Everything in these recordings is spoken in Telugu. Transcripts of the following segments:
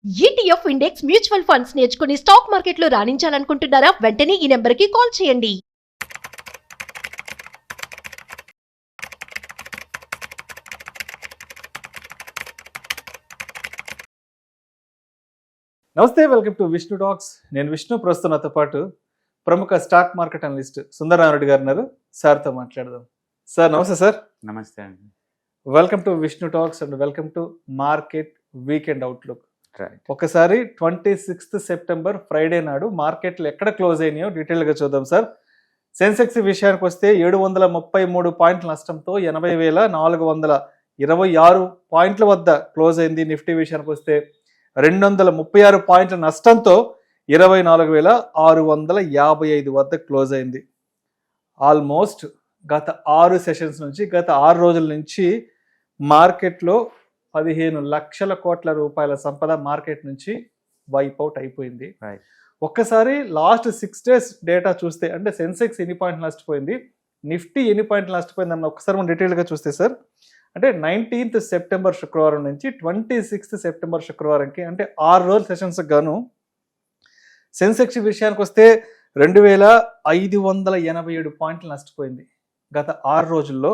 ఈటీఎఫ్ ఇండెక్స్ మ్యూచువల్ ఫండ్స్ నేర్చుకుని స్టాక్ మార్కెట్లో రాణించాలనుకుంటున్నారా? వెంటనే ఈ నెంబర్కి కాల్ చేయండి. నమస్తే, వెల్కమ్ టు విష్ణు టాక్స్. నేను విష్ణు. ప్రస్తుతం నాతో పాటు ప్రముఖ స్టాక్ మార్కెట్ అనలిస్ట్ సుందరరామరెడ్డి గారు ఉన్నారు. సార్తో మాట్లాడదాం. సార్ నమస్తే. సార్ నమస్తే అండి. Welcome to Vishnu talks and welcome to market weekend outlook. Right. ఒకసారి 26th సెప్టెంబర్ ఫ్రైడే నాడు మార్కెట్లు ఎక్కడ క్లోజ్ అయినాయో డీటెయిల్గా చూద్దాం సార్. సెన్సెక్స్ విషయానికి వస్తే 733 పాయింట్ల నష్టంతో 80,426 పాయింట్ల వద్ద క్లోజ్ అయింది. నిఫ్టీ విషయానికి వస్తే 236 పాయింట్ల నష్టంతో 24,655 వద్ద క్లోజ్ అయింది. ఆల్మోస్ట్ గత 6 సెషన్స్ నుంచి, గత 6 రోజుల నుంచి మార్కెట్లో 15 లక్షల కోట్ల రూపాయల సంపద మార్కెట్ నుంచి వైప్ అవుట్ అయిపోయింది. ఒక్కసారి లాస్ట్ 6 days డేటా చూస్తే, అంటే సెన్సెక్స్ ఎన్ని పాయింట్లు నష్టపోయింది, నిఫ్టీ ఎన్ని పాయింట్లు నష్టపోయింది అన్న ఒకసారి మనం డీటెయిల్గా చూస్తే సార్, అంటే 19th సెప్టెంబర్ శుక్రవారం నుంచి 26th సెప్టెంబర్ శుక్రవారంకి, అంటే 6 రోజుల సెషన్స్ గాను సెన్సెక్స్ విషయానికి వస్తే 2,587 పాయింట్లు నష్టపోయింది గత 6 రోజుల్లో.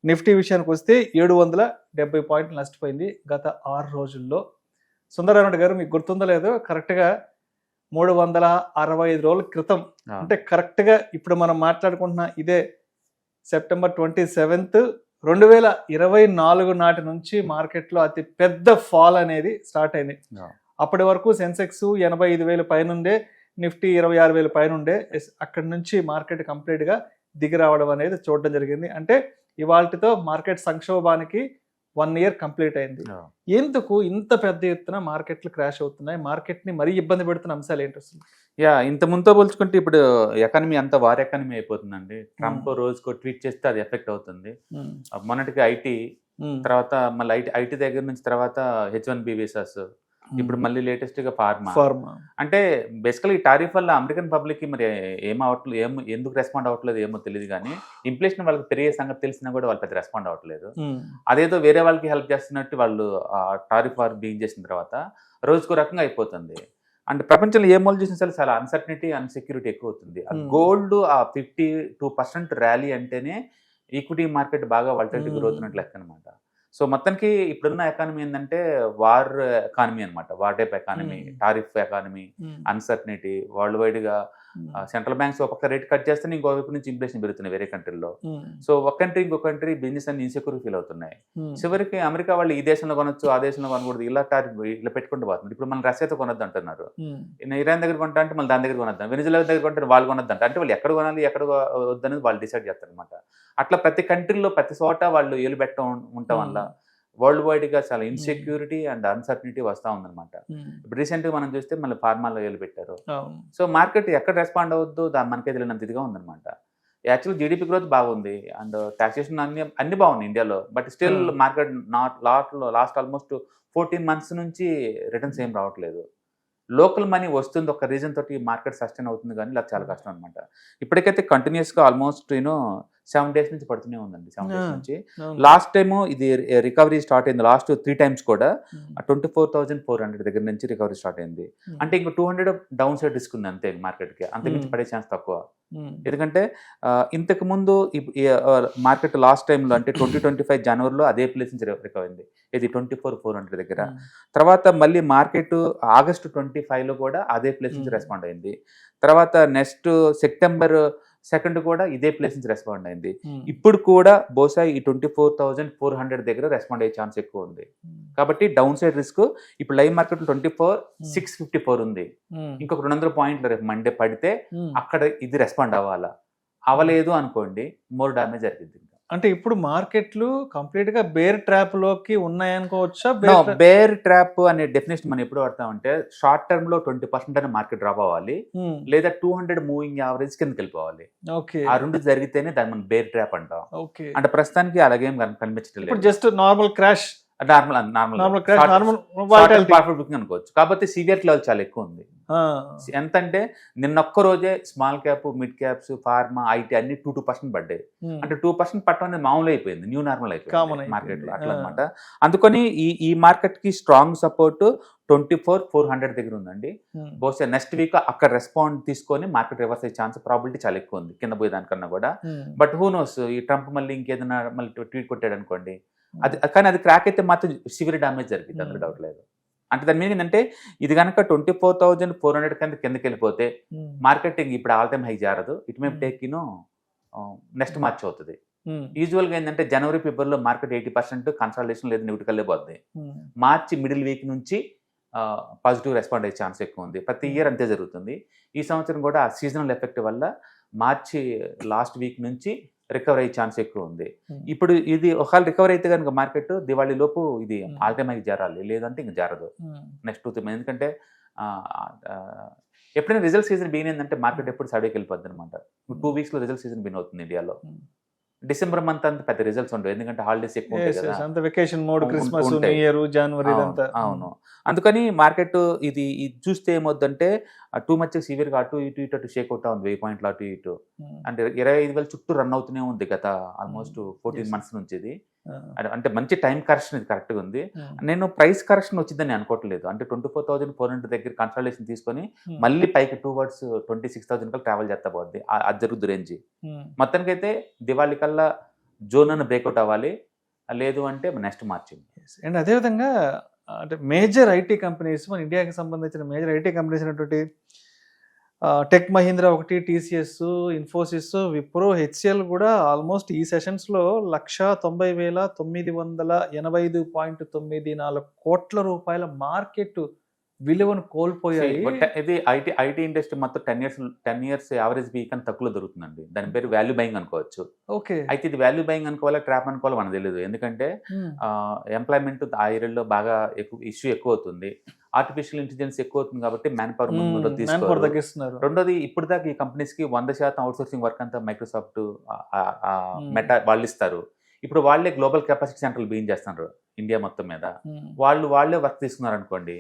నిఫ్టీ విషయానికి వస్తే 770 పాయింట్లు నష్టపోయింది గత 6 రోజుల్లో. సుందరరామరెడ్డి గారు, మీకు గుర్తుందో లేదో, కరెక్ట్గా 365 రోజుల క్రితం, అంటే కరెక్ట్గా ఇప్పుడు మనం మాట్లాడుకుంటున్న ఇదే సెప్టెంబర్ 27th 2024 నాటి నుంచి మార్కెట్లో అతి పెద్ద ఫాల్ అనేది స్టార్ట్ అయింది. అప్పటి వరకు సెన్సెక్స్ 85,000 పైన ఉండే, నిఫ్టీ 26,000 పైన ఉండే. అక్కడి నుంచి మార్కెట్ కంప్లీట్గా దిగి రావడం అనేది చూడడం జరిగింది. అంటే ఇవాళతో మార్కెట్ సంక్షోభానికి 1 year కంప్లీట్ అయింది. ఎందుకు ఇంత పెద్ద ఎత్తున మార్కెట్లు క్రాష్ అవుతున్నాయి? మార్కెట్ని మరీ ఇబ్బంది పెడుతున్న అంశాలు ఏంటి అసలు? ఇంత ముందుతో పోల్చుకుంటే ఇప్పుడు ఎకానమీ అంతా వార్ ఎకానమీ అయిపోతుందండి. ట్రంప్ రోజుకో ట్వీట్ చేస్తే అది ఎఫెక్ట్ అవుతుంది. మొన్నటికి ఐటీ, తర్వాత మళ్ళీ ఐటీ దగ్గర నుంచి తర్వాత H1B వీసాస్, ఇప్పుడు మళ్ళీ లేటెస్ట్ గా ఫార్మా. అంటే బేసికల్ ఈ టారిఫ్ వల్ల అమెరికన్ పబ్లిక్ కి మరి ఎందుకు రెస్పాండ్ అవ్వట్లేదు ఏమో తెలియదు, కానీ ఇన్ఫ్లేషన్ వాళ్ళకి పెరిగే సంగతి తెలిసినా కూడా వాళ్ళు పెద్ద రెస్పాండ్ అవ్వట్లేదు. అదేదో వేరే వాళ్ళకి హెల్ప్ చేస్తున్నట్టు వాళ్ళు టారిఫ్ వార్ బీయింగ్ చేసిన తర్వాత రోజుకో రకంగా అయిపోతుంది. అంటే ప్రపంచంలో ఏ మూల చూసినా సరే చాలా అన్సర్టనిటీ, అన్సెక్యూరిటీ ఎక్కువ అవుతుంది. గోల్డ్ 52% ర్యాలీ అంటేనే ఈక్విటీ మార్కెట్ బాగా వాలటిలిటీ గ్రోత్ ఉన్నట్లు లెక్క అనమాట. సో మొత్తానికి ఇప్పుడున్న ఎకానమీ ఏంటంటే వార్ ఎకానమీ అనమాట. War type economy, tariff economy, uncertainty. World wide గా సెంట్రల్ బ్యాంక్స్ ఒక రేట్ కట్ చేస్తే ఇంకో వైపు నుంచి ఇన్ఫ్లేషన్ పెరుగుతున్నాయి వేరే కంట్రీలో. సో ఒక కంట్రీ ఇంకో కంట్రీ బిజినెస్ అన్ని ఇన్సెక్యూర్ ఫీల్ అవుతున్నాయి. చివరికి అమెరికా వాళ్ళు ఈ దేశంలో కొనొచ్చు, ఆ దేశంలో కొనకూడదు, ఇలా టారిఫ్ ఇలా పెట్టుకుంటూ పోతుంది. ఇప్పుడు మనం రష్యాతో కొనొద్దు అంటున్నారు, ఇరాన్ దగ్గర కొంటా అంటే మళ్ళీ దాని దగ్గర కొనొద్దాం, వెనిజులా దగ్గర కొంటే వాళ్ళు కొనొద్దు అంటే వాళ్ళు ఎక్కడ కొనాలి ఎక్కడ వద్దనేది వాళ్ళు డిసైడ్ చేస్తారు అనమాట. అట్లా ప్రతి కంట్రీలో ప్రతి చోట వాళ్ళు ఏలు పెట్టడం ఉండటం వల్ల వరల్డ్ వైడ్ గా చాలా ఇన్సెక్యూరిటీ అండ్ అన్సర్టనిటీ వస్తూ ఉందన్నమాట. ఇప్పుడు రీసెంట్ గా మనం చూస్తే మళ్ళీ ఫార్మాలో ఏలు పెట్టారు. సో మార్కెట్ ఎక్కడ రెస్పాండ్ అవ్వద్దు మనకే తెలియనంత ఇదిగా ఉందన్నమాట. యాక్చువల్ జీడిపి గ్రోత్ బాగుంది అండ్ టాక్సేషన్ అన్ని బాగుంది ఇండియాలో, but still market last almost 14 months నుంచి రిటర్న్స్ ఏం రావట్లేదు. లోకల్ మనీ వస్తుంది, ఒక రీజన్ తోటి మార్కెట్ సస్టైన్ అవుతుంది, కానీ ఇలా చాలా కష్టం అనమాట. ఇప్పటికైతే కంటిన్యూస్గా ఆల్మోస్ట్ 7 days నుంచి పడుతూనే ఉందండి. 7 days నుంచి. లాస్ట్ టైము ఇది రికవరీ స్టార్ట్ అయింది. లాస్ట్ 3 times కూడా 24,400 దగ్గర నుంచి రికవరీ స్టార్ట్ అయింది. అంటే ఇంకో 200 డౌన్ సైడ్ రిస్క్ ఉంది అంతే మార్కెట్కి, అంతకుమించి పడే ఛాన్స్ తక్కువ. ఎందుకంటే ఇంతకు ముందు మార్కెట్ లాస్ట్ టైంలో అంటే 2025 జనవరిలో అదే ప్లేస్ నుంచి రికవర్ అయింది, ఇది 24,400 దగ్గర. తర్వాత మళ్ళీ మార్కెట్ ఆగస్టు 25లో కూడా అదే ప్లేస్ నుంచి రెస్పాండ్ అయింది. తర్వాత నెక్స్ట్ September 2 కూడా ఇదే ప్లేస్ నుంచి రెస్పాండ్ అయింది. ఇప్పుడు కూడా బహుశా ఈ 24,400 దగ్గర రెస్పాండ్ అయ్యే ఛాన్స్ ఎక్కువ ఉంది. కాబట్టి డౌన్ సైడ్ రిస్క్ ఇప్పుడు లైవ్ మార్కెట్ 24,654 ఉంది. ఇంకొక 200 పాయింట్లు రేపు మండే పడితే అక్కడ ఇది రెస్పాండ్ అవ్వలేదు అనుకోండి, మోర్ డామేజ్ జరిగింది. అంటే ఇప్పుడు మార్కెట్లు కంప్లీట్ గా బేర్ ట్రాప్ లోకి ఉన్నాయనుకోవచ్చా? బేర్ ట్రాప్ అనే డెఫినేషన్ మనం ఎప్పుడు వాడతామంటే షార్ట్ టర్మ్ లో 20% అనే మార్కెట్ డ్రాప్ అవ్వాలి, లేదా 200 మూవింగ్ యావరేజ్ కిందకి వెళ్ళిపోవాలి. ఆ రెండు జరిగితేనే దాన్ని మనం బేర్ ట్రాప్ అంటాం. అంటే ప్రస్తుతానికి అలాగేం కనిపించట్లేదు. Just normal crash normal crash, normal volatility. Booking అనుకోవచ్చు. కాకపోతే సివియర్ లెవెల్ చాలా ఎక్కువ ఉంది. ఎంత అంటే నిన్నొక్క రోజే small cap, mid caps, pharma, IT అన్ని 2% పడ్డాయి. అంటే 2% పట్టడం అనేది మామూలు అయిపోయింది, న్యూ నార్మల్ అయిపోయింది మార్కెట్ లో అట్లా అనమాట. అందుకని ఈ మార్కెట్ కి స్ట్రాంగ్ సపోర్ట్ 24,400 దగ్గర ఉందండి. బహుశా నెక్స్ట్ వీక్ అక్కడ రెస్పాండ్ తీసుకొని మార్కెట్ రివర్స్ అయ్యే ఛాన్స్ ప్రాబిలిటీ చాలా ఎక్కువ ఉంది కింద పోయేదానికన్నా కూడా. బట్ హూ నోస్, ఈ ట్రంప్ మళ్ళీ ఇంకేదైనా మళ్ళీ ట్వీట్ కొట్టాడు అనుకోండి, కానీ అది క్రాక్ అయితే మాత్రం సివియర్ డామేజ్ జరిగింది, అందులో డౌట్ లేదు. అంటే దాని మీద ఏంటంటే ఇది కనుక 24,400 కిందకి వెళ్ళిపోతే మార్కెటింగ్ ఇప్పుడు ఆల్ టైమ్ హై జారదు, it may take next March అవుతుంది. యూజువల్గా ఏంటంటే జనవరి, ఫిబ్రవరిలో మార్కెట్ 80% కన్సాలిడేషన్ లేదు నెగిటివ్ పోద్ది. మార్చి మిడిల్ వీక్ నుంచి పాజిటివ్ రెస్పాండ్ అయ్యే ఛాన్స్ ఎక్కువ ఉంది. ప్రతి ఇయర్ అంతే జరుగుతుంది. ఈ సంవత్సరం కూడా ఆ సీజనల్ ఎఫెక్ట్ వల్ల మార్చి లాస్ట్ వీక్ నుంచి రికవర్ అయ్యే ఛాన్స్ ఎక్కువ ఉంది. ఇప్పుడు ఇది ఒకవేళ రికవర్ అయితే కనుక మార్కెట్ దివాళీ లోపు ఇది ఆల్ టైమ్ హై జారాలి, లేదంటే ఇంక జారదు నెక్స్ట్ 2 మంత్స్. ఎందుకంటే ఎప్పుడైనా రిజల్ట్ సీజన్ బిగిన్ అయిందంటే మార్కెట్ ఎప్పుడు సైడ్కి వెళ్ళిపోద్ది అనమాట. 2 వీక్స్లో రిజల్ట్ సీజన్ బిగిన్ అవుతుంది ఇండియాలో. డిసెంబర్ మంత్ అంత పెద్ద రిజల్ట్స్ ఉండవు, ఎందుకంటే హాలిడేస్ ఎక్కువ ఉంటాయి కదా, vacation mode, Christmas, new year, జనవరి అంతా. అవును, అందుకని మార్కెట్ ఇది చూస్తే ఏమవుద్దంటే టూ మచ్ సివియర్గా అటు ఇటు షేక్ అవుతా ఉంది, 1000 పాయింట్లు అటు ఇటు. అంటే 25,000 చుట్టూ రన్ అవుతూనే ఉంది గత ఆల్మోస్ట్ 14 months నుంచి. ఇది అంటే మంచి టైం కరెక్షన్ ఇది కరెక్ట్గా ఉంది. నేను ప్రైస్ కరెక్షన్ వచ్చిందని అనుకోవట్లేదు. అంటే 24,400 దగ్గర కన్సల్టేషన్ తీసుకొని మళ్ళీ పైకి టువర్డ్స్ 26,000 కల్లా ట్రావెల్ చేస్తా పోద్ది, అది జరుగుద్ది రేంజ్. మొత్తానికి అయితే దివాళీ కల్లా జోన్ అని బ్రేక్అవుట్ అవ్వాలి, లేదు అంటే నెక్స్ట్ మార్చింగ్. అండ్ అదేవిధంగా అంటే మేజర్ ఐటీ కంపెనీస్, మన ఇండియాకి సంబంధించిన మేజర్ ఐటీ కంపెనీస్ అయినటువంటి టెక్ మహీంద్రా ఒకటి, టీసీఎస్, ఇన్ఫోసిస్, విప్రో, హెచ్సిఎల్ కూడా ఆల్మోస్ట్ ఈ సెషన్స్లో 190,985.94 కోట్ల రూపాయల మార్కెట్ విలువను కోల్పోయాయి. ఇది ఐటీ ఇండస్ట్రీ మొత్తం 10 years యావరేజ్ వీక్ అని తక్కువలో దొరుకుతుందండి. దాని పేరు వాల్యూ బయింగ్ అనుకోవచ్చు. ఓకే, అయితే ఇది వాల్యూ బయింగ్ అనుకోవాలా, ట్రాప్ అనుకోవాలో మనకు తెలియదు. ఎందుకంటే ఎంప్లాయ్మెంట్ ఆ ఏరియాలో బాగా ఇష్యూ ఎక్కువ అవుతుంది, ఆర్టిఫిషియల్ ఇంటెలిజెన్స్ ఎక్కువ అవుతుంది కాబట్టి మ్యాన్ పవర్ తగ్గిస్తున్నారు. రెండోది ఇప్పుడు దాకా ఈ కంపెనీస్ కి 100% అవుట్సోర్సింగ్ వర్క్ అంతా మైక్రోసాఫ్ట్, మెటా వాళ్ళు ఇస్తారు. ఇప్పుడు వాళ్ళే గ్లోబల్ కెపాసిటీ సెంటర్లు బిగిన్ చేస్తున్నారు ఇండియా మొత్తం మీద. వాళ్ళే వర్క్ తీసుకున్నారు అనుకోండి,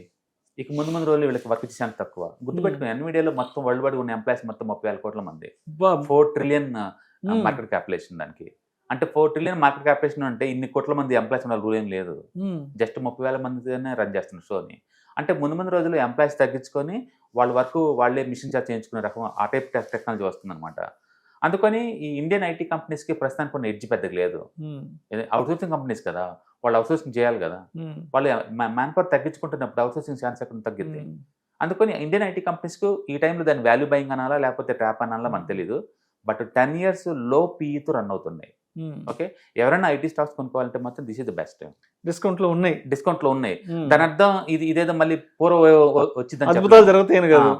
ఇక ముందు రోజులు వీళ్ళకి వర్క్ ఇచ్చేంత తక్కువ. గుర్తుపెట్టుకుని ఎన్విడియాలో మొత్తం వరల్డ్ వైడ్ ఉన్న ఎంప్లాయీస్ మొత్తం 30,000 కోట్ల మంది, 4 trillion మార్కెట్ క్యాపిటలేషన్ దానికి. అంటే 4 trillion మార్కెట్ క్యాపిటలేషన్ అంటే ఇన్ని కోట్ల మంది ఎంప్లాయీస్ ఉన్న రూల్ ఏం లేదు, జస్ట్ 30,000 మందినే రన్ చేస్తున్నారు షోని. అంటే ముందు రోజులు ఎంప్లాయీస్ తగ్గించుకొని వాళ్ళ వర్క్ వాళ్ళే మిషన్ చార్జ్ చేయించుకునే రకం ఆ టైప్ టెక్నాలజీ వస్తుంది అనమాట. అందుకని ఈ ఇండియన్ ఐటీ కంపెనీస్కి ప్రస్తుతానికి కొన్ని ఎడ్జ్ పెద్దగా లేదు. అవుట్సోర్సింగ్ కంపెనీస్ కదా, వాళ్ళు అవుట్సోర్సింగ్ చేయాలి కదా, వాళ్ళు మ్యాన్ పవర్ తగ్గించుకుంటున్నప్పుడు అవుట్సోర్సింగ్ ఛాన్స్ ఎక్కడ తగ్గింది. అందుకని ఇండియన్ ఐటీ కంపెనీస్కు ఈ టైంలో దాన్ని వాల్యూ బయింగ్ అనాలా లేకపోతే ట్రాప్ అనాలా మనకు తెలియదు. బట్ 10 years లో పీఈతో రన్ అవుతున్నాయి. ఓకే, ఎవరైనా ఐటీ స్టాక్స్ కొనుక్కోవాలంటే మాత్రం this is the best. Discount లో ఉన్నాయి. దాని అర్థం ఇదేదో మళ్ళీ పూర్వ వచ్చిందని,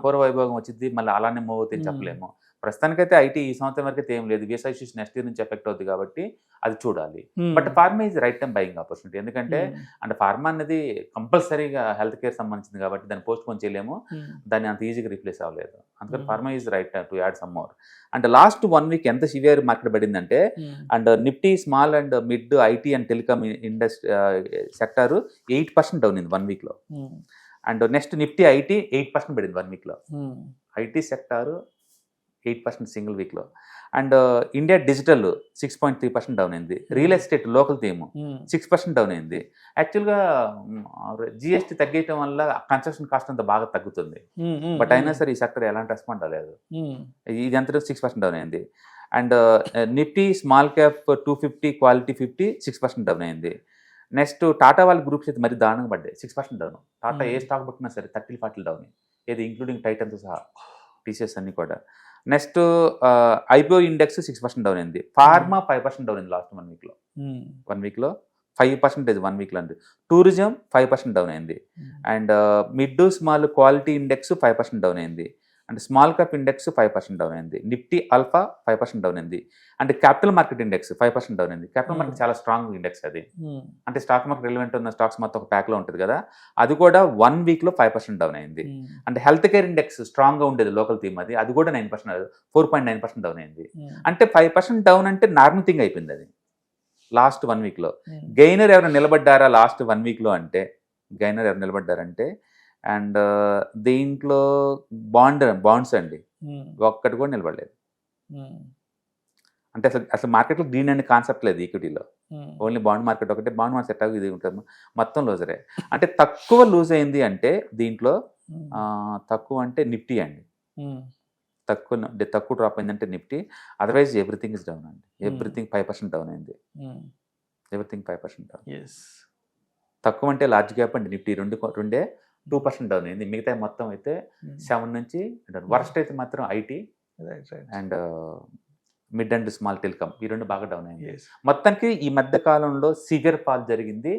పూర్వ వైభోగం వచ్చింది మళ్ళీ అలానే మూవ్ అవుతుంది చెప్పలేము. ప్రస్తుతానికైతే ఐటీ ఈ సంవత్సరం వరకు అయితే ఏం లేదు, వీసా ఇష్యూస్ నెక్స్ట్ ఇయర్ నుంచి ఎఫెక్ట్ అవుతుంది కాబట్టి అది చూడాలి. But pharma is right time buying opportunity. ఎందుకంటే అంటే ఫార్మా అనేది కంపల్సరీగా హెల్త్ కేర్ సంబంధించింది కాబట్టి దాన్ని పోస్ట్ పోన్ చేయలేము, దాన్ని అంత ఈజీగా రీప్లేస్ అవ్వలేదు. అందుకని pharma is right to add some more. And last 1 week ఎంత సివియర్ మార్కెట్ పడిందంటే, and Nifty small and mid IT and telecom industry sector 8% down అయింది 1 week లో. అండ్ నెక్స్ట్ నిఫ్టీ ఐటీ 8% పడింది 1 week లో. ఐటీ సెక్టార్ 8% సింగిల్ వీక్లో. అండ్ ఇండియా డిజిటల్ 6.3% డౌన్ అయింది. Real estate local theme 6% down అయింది. యాక్చువల్గా జిఎస్టీ తగ్గేయటం వల్ల కన్స్ట్రక్షన్ కాస్ట్ అంతా బాగా తగ్గుతుంది, బట్ అయినా సరే ఈ సెక్టర్ ఎలాంటి రెస్పాండ్ అవ్వలేదు. ఇది అంతా 6% డౌన్ అయింది. And Nifty small cap 250 quality 50 6% down అయింది. నెక్స్ట్ టాటా వాళ్ళ గ్రూప్స్ అయితే మరి దారుణంగా పడ్డాయి, 6% డౌన్. టాటా ఏ స్టాక్ పట్టినా సరే 30-40 డౌన్, ఏది ఇంక్లూడింగ్ టైటన్తో సహా, టీసీఎస్ అన్ని కూడా. నెక్స్ట్ ఐపీఓ ఇండెక్స్ 6% డౌన్ అయింది. ఫార్మా 5% డౌన్ అయింది లాస్ట్ 1 weekలో. 1 weekలో 5% 1 weekలో అండి. టూరిజం 5% డౌన్ అయింది. And mid small quality index 5% down అయింది. And small cap index 5% down అయింది. నిఫ్టీ అల్ఫా 5% డౌన్ అయింది. And capital market index 5% down అయింది. క్యాపిటల్ మార్కెట్ చాలా స్ట్రాంగ్ ఇండెక్స్ అది, అంటే స్టాక్ మార్కెట్ రిలవెంట్ ఉన్న స్టాక్స్ మొత్తం ఒక ప్యాక్లో ఉంటుంది కదా, అది కూడా 1 weekలో 5% డౌన్ అయింది. అంటే హెల్త్ కేర్ ఇండెక్స్ స్ట్రాంగ్గా ఉండేది లోకల్ థీమ్, అది కూడా 4.9% డౌన్ అయింది. అంటే 5% డౌన్ అంటే నార్మల్ థింగ్ అయిపోయింది అది. లాస్ట్ 1 వీక్ లో. గెయినర్ ఎవరు నిలబడ్డారా లాస్ట్ 1 వీక్ లో అంటే, గెయినర్ ఎవరు నిలబడ్డారంటే, అండ్ దీంట్లో బాండ్స్ అండి ఒక్కటి కూడా నిలబడలేదు. అంటే అసలు మార్కెట్లో గ్రీన్ అనే కాన్సెప్ట్ లేదు ఈక్విటీలో, ఓన్లీ బాండ్ మార్కెట్ ఒకటే. బాండ్ మార్కెట్ ఎట్లా ఇది ఉంటుంది, మొత్తం లూజరే. అంటే తక్కువ లూజ్ అయింది అంటే దీంట్లో తక్కువ అంటే నిఫ్టీ అండి, తక్కువ డ్రాప్ అయిందంటే Nifty. Otherwise everything is down అండి, ఎవ్రీథింగ్ 5% డౌన్ అయింది, ఎవ్రీథింగ్ 5% డౌన్. తక్కువ అంటే లార్జ్ గ్యాప్ అండి, నిఫ్టీ రెండే 2% డౌన్ అయింది, మిగతా మొత్తం అయితే 7 నుంచి డౌన్. వర్స్ట్ అయితే మాత్రం IT and mid and small telecom, ఈ రెండు బాగా డౌన్ అయింది. మొత్తానికి ఈ మధ్య కాలంలో సివియర్ ఫాల్ జరిగింది.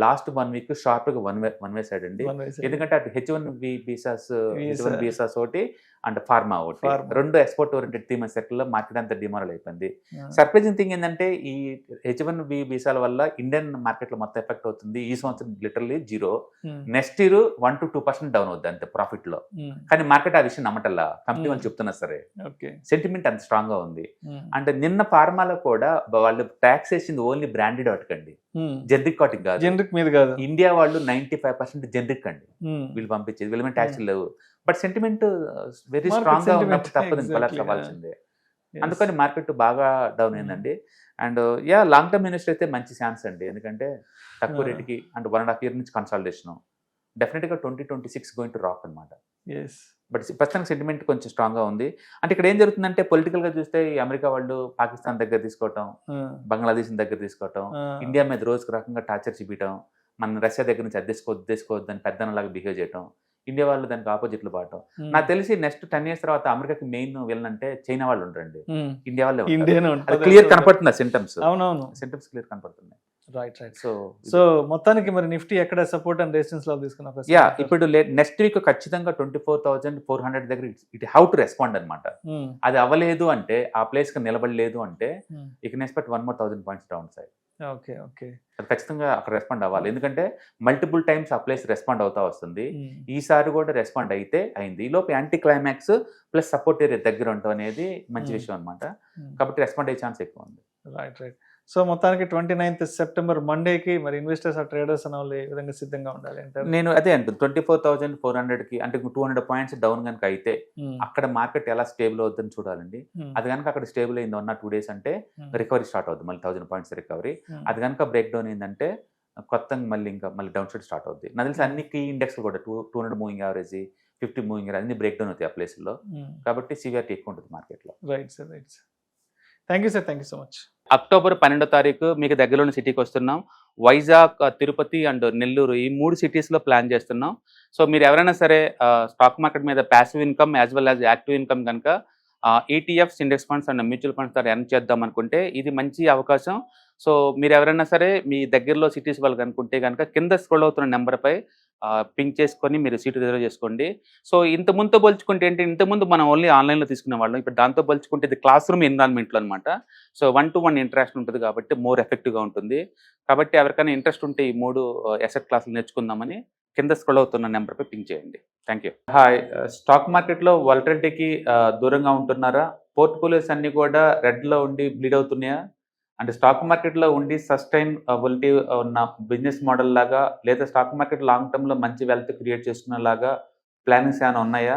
లాస్ట్ 1 వీక్ షార్ప్ గా వన్ వే సైడ్ అండి. ఎందుకంటే అటు H1B వీసాస్ ఒకటి అండ్ ఫార్మా ఒకటి, రెండు ఎక్స్పోర్ట్ ఓరియంటెడ్ థీమ్ సెక్టర్ లో మార్కెట్ అంతా డిమారల్ అయిపోయింది. సర్ప్రైజింగ్ థింగ్ ఏంటంటే ఈ H1B వీసాల వల్ల ఇండియన్ మార్కెట్ లో మొత్తం ఎఫెక్ట్ అవుతుంది. ఈ సంవత్సరం literally 0, next year 1 to 2% down అవుద్ది అంతే ప్రాఫిట్ లో. కానీ మార్కెట్ ఆ విషయం నమ్మటల్లా, కంపెనీ వాళ్ళు చెప్తున్నా సరే, సెంటిమెంట్ అంత స్ట్రాంగ్ గా ఉంది. అంటే నిన్న ఫార్మాలో కూడా వాళ్ళు ట్యాక్స్ వేసింది ఓన్లీ బ్రాండెడ్ వాటికండి, జనరిక్ వాటికి కాదు. జనరిక్ మీద కాదు. ఇండియా వాళ్ళు 95% జనరిక్ అండి వీళ్ళు పంపించేది, వీళ్ళ మీద ట్యాక్స్ లేవు. బట్ సెంటిమెంట్ వెరీ స్ట్రాంగ్ గా ఉన్నప్పుడు తప్పదు కొలాప్స్ అవ్వాల్సిందే. అందుకని మార్కెట్ బాగా డౌన్ అయిందండి. అండ్ లాంగ్ టర్మ్ ఇన్వెస్టర్ అయితే మంచి ఛాన్స్ అండి, ఎందుకంటే తక్కువ రేటుకి అండ్ 1.5 year నుంచి కన్సాలిడేషన్ డెఫినెట్గా 2026 గోయింగ్ టు రాక్ అనమాట. బట్ ప్రస్తుతానికి సెంటిమెంట్ కొంచెం స్ట్రాంగ్ గా ఉంది. అంటే ఇక్కడ ఏం జరుగుతుందంటే పొలిటికల్ గా చూస్తే అమెరికా వాళ్ళు పాకిస్తాన్ దగ్గర తీసుకోవటం, బంగ్లాదేశ్ దగ్గర తీసుకోవటం, ఇండియా మీద రోజుకు రకంగా టార్చర్ చూపించడం, మన రష్యా దగ్గర నుంచి అద్దెసుకోవద్దు అని పెద్దనలాగా బిహేవ్ చేయడం, ఇండియా వాళ్ళు దానికి ఆపోజిట్లు పాడటం. నాకు తెలిసి నెక్స్ట్ 10 years తర్వాత అమెరికాకి మెయిన్ వెళ్ళనంటే చైనా వాళ్ళు ఉంటారండి, ఇండియా వాళ్ళే క్లియర్ కనపడుతుంది. సింటమ్స్ క్లియర్ కనపడుతున్నాయి. సో మొత్తానికి మరి నిఫ్టీ ఎక్కడ సపోర్ట్ అండ్ రెసిస్టెన్స్ లో తీసుకున్నా? ఇప్పుడు నెక్స్ట్ వీక్ ఖచ్చితంగా 24,400 దగ్గర ఇట్ హౌ టు రెస్పాండ్ అనమాట. అది అవ్వలేదు అంటే, ఆ ప్లేస్ కి నిలబడలేదు అంటే, ఇక next 1 more 1,000 points down side. అది ఖచ్చితంగా అక్కడ రెస్పాండ్ అవ్వాలి, ఎందుకంటే మల్టిపుల్ టైమ్స్ ఆ ప్లేస్ రెస్పాండ్ అవుతా వస్తుంది. ఈసారి కూడా రెస్పాండ్ అయితే అయింది. ఈలోపు anti climax plus support area దగ్గర ఉండటం అనేది మంచి విషయం అనమాట. కాబట్టి రెస్పాండ్ అయ్యే ఛాన్స్ ఎక్కువ ఉంది. రైట్. సో మొత్తానికి 29th September మండేకి మరి ఇన్వెస్టర్స్ ఆ ట్రేడర్స్ అనే వాళ్ళు ఏ విధంగా సిద్ధంగా ఉండాలి అంటారు? నేను అదే అంటుంది 24,400కి అంటే 200 points డౌన్ కనుక అయితే అక్కడ మార్కెట్ ఎలా స్టేబుల్ అవుతుందని చూడాలండి. అది కనుక అక్కడ స్టేబుల్ అయింది 1 or 2 days అంటే రికవరీ స్టార్ట్ అవుతుంది, మళ్ళీ 1,000 points రికవరీ. అది కనుక బ్రేక్ డౌన్ అయిందంటే కొత్తగా మళ్ళీ డౌన్ సైడ్ స్టార్ట్ అవుతుంది. నాకు తెలిసి అన్ని కీ ఇండెక్స్ కూడా 200 మూవింగ్ యావరేజ్, 50 మూవింగ్ యావరేజ్ అన్ని బ్రేక్ డౌన్ అవుతాయి ఆ ప్లేస్లో. కాబట్టి సివియారిటీ ఎక్కువ ఉంటుంది మార్కెట్లో. Right sir. Thank you sir, thank you so much. October 12వ తారీఖు మీకు దగ్గరలోని సిటీకి వస్తున్నాం. వైజాగ్, తిరుపతి అండ్ నెల్లూరు, ఈ 3 cities లో ప్లాన్ చేస్తున్నాం. సో మీరు ఎవరైనా సరే స్టాక్ మార్కెట్ మీద passive income as well as active income కనుక ETFs, index funds and mutual funds ద్వారా ఎర్న్ చేద్దాం అనుకుంటే ఇది మంచి అవకాశం. సో మీరు ఎవరైనా సరే మీ దగ్గరలో సిటీస్ వాళ్ళు కనుకుంటే కనుక కింద స్క్రోల్ అవుతున్న నెంబర్పై పింక్ చేసుకొని మీరు సీటు రిజర్వ్ చేసుకోండి. సో ఇంతకుముందుతో పోల్చుకుంటే ఏంటి, ఇంతకుముందు మనం ఓన్లీ ఆన్లైన్లో తీసుకునే వాళ్ళం, ఇప్పుడు దాంతో పోల్చుకుంటే ఇది క్లాస్ రూమ్ ఎన్విరాన్మెంట్లో అనమాట. సో 1-to-1 ఇంటరాక్షన్ ఉంటుంది కాబట్టి మోర్ ఎఫెక్టివ్గా ఉంటుంది. కాబట్టి ఎవరికైనా ఇంట్రెస్ట్ ఉంటే ఈ 3 అసెట్ క్లాసులు నేర్చుకుందామని కింద స్క్రోల్ అవుతున్న నెంబర్పై పింక్ చేయండి. Thank you. హాయ్. స్టాక్ మార్కెట్లో వాలటిలిటీకి దూరంగా ఉంటున్నారా? పోర్ట్ఫోలియోస్ అన్నీ కూడా రెడ్లో ఉండి బ్లీడ్ అవుతున్నాయా? అంటే స్టాక్ మార్కెట్లో ఉండి సస్టైనబిలిటీ ఉన్న బిజినెస్ మోడల్ లాగా, లేదా స్టాక్ మార్కెట్ లాంగ్ టర్మ్లో మంచి వెల్త్ క్రియేట్ చేసుకునేలాగా ప్లానింగ్స్ ఏమైనా ఉన్నాయా?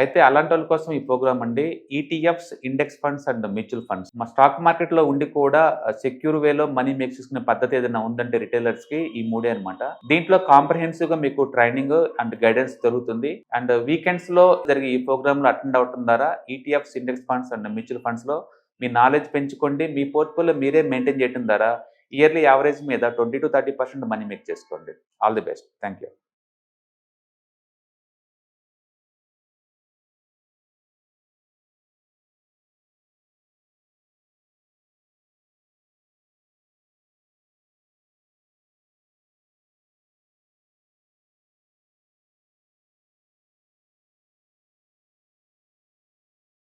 అయితే అలాంటి వాళ్ళ కోసం ఈ ప్రోగ్రామ్ అండి. ETFs, index funds and mutual funds. మా స్టాక్ మార్కెట్లో ఉండి కూడా సెక్యూర్ వేలో మనీ మేక్ చేసుకునే పద్ధతి ఏదైనా ఉందంటే రిటైలర్స్కి ఈ 3 అనమాట. దీంట్లో కాంప్రహెన్సివ్గా మీకు ట్రైనింగ్ అండ్ గైడెన్స్ జరుగుతుంది. అండ్ వీకెండ్స్లో జరిగే ఈ ప్రోగ్రామ్లో అటెండ్ అవడం ద్వారా ETFs, index funds and mutual ఫండ్స్లో మీ నాలెడ్జ్ పెంచుకోండి. మీ పోర్ట్ఫోలియో మీరే మెయింటైన్ చేయడం ద్వారా ఇయర్లీ యావరేజ్ మీద 20 to 30% మనీ మేక్ చేసుకోండి. All the best. Thank you.